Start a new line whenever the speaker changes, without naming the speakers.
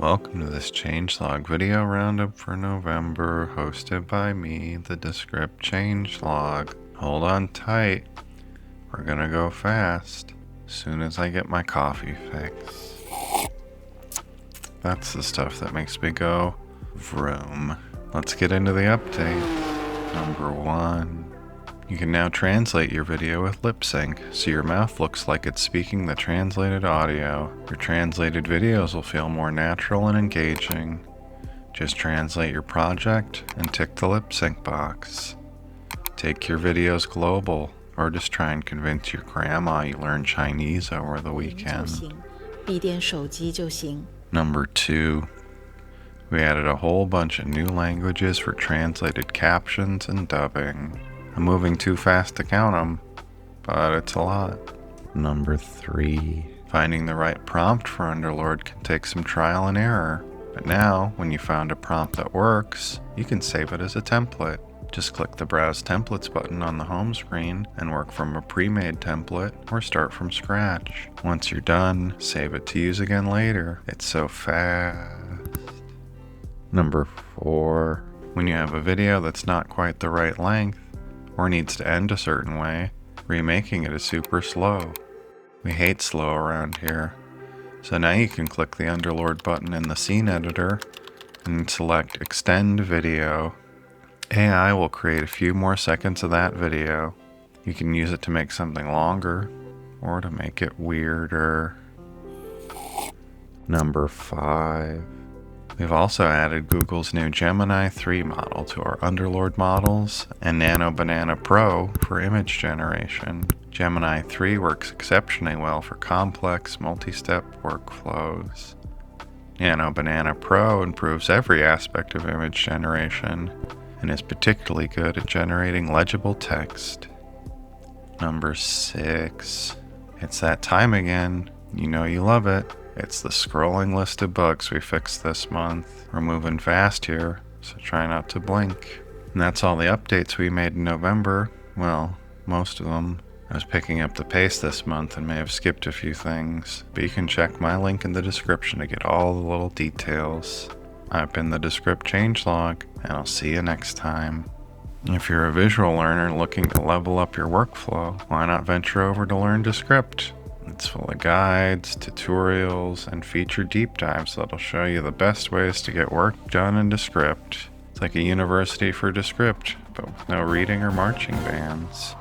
Welcome to this changelog video roundup for November, hosted by me, the Descript Changelog. Hold on tight, we're gonna go fast as soon as I get my coffee fix. That's the stuff that makes me go vroom. Let's get into the update. Number 1. You can now translate your video with Lipsync, so your mouth looks like it's speaking the translated audio. Your translated videos will feel more natural and engaging. Just translate your project and tick the Lipsync box. Take your videos global, or just try and convince your grandma you learned Chinese over the weekend. Number 2. We added a whole bunch of new languages for translated captions and dubbing. I'm moving too fast to count them, but it's a lot. Number 3. Finding the right prompt for Underlord can take some trial and error, but now, when you found a prompt that works, you can save it as a template. Just click the Browse Templates button on the home screen and work from a pre-made template or start from scratch. Once you're done, save it to use again later. It's so fast. Number 4. When you have a video that's not quite the right length, or needs to end a certain way, remaking it is super slow. We hate slow around here. So now you can click the Underlord button in the scene editor and select Extend Video. AI will create a few more seconds of that video. You can use it to make something longer or to make it weirder. Number 5. We've also added Google's new Gemini 3 model to our Underlord models and Nano Banana Pro for image generation. Gemini 3 works exceptionally well for complex multi-step workflows. Nano Banana Pro improves every aspect of image generation and is particularly good at generating legible text. Number 6. It's that time again. You know you love it. It's the scrolling list of bugs we fixed this month. We're moving fast here, so try not to blink. And that's all the updates we made in November. Well, most of them. I was picking up the pace this month and may have skipped a few things, but you can check my link in the description to get all the little details. I've been the Descript Changelog, and I'll see you next time. If you're a visual learner looking to level up your workflow, why not venture over to learn Descript? It's full of guides, tutorials, and feature deep dives that'll show you the best ways to get work done in Descript. It's like a university for Descript, but with no reading or marching bands.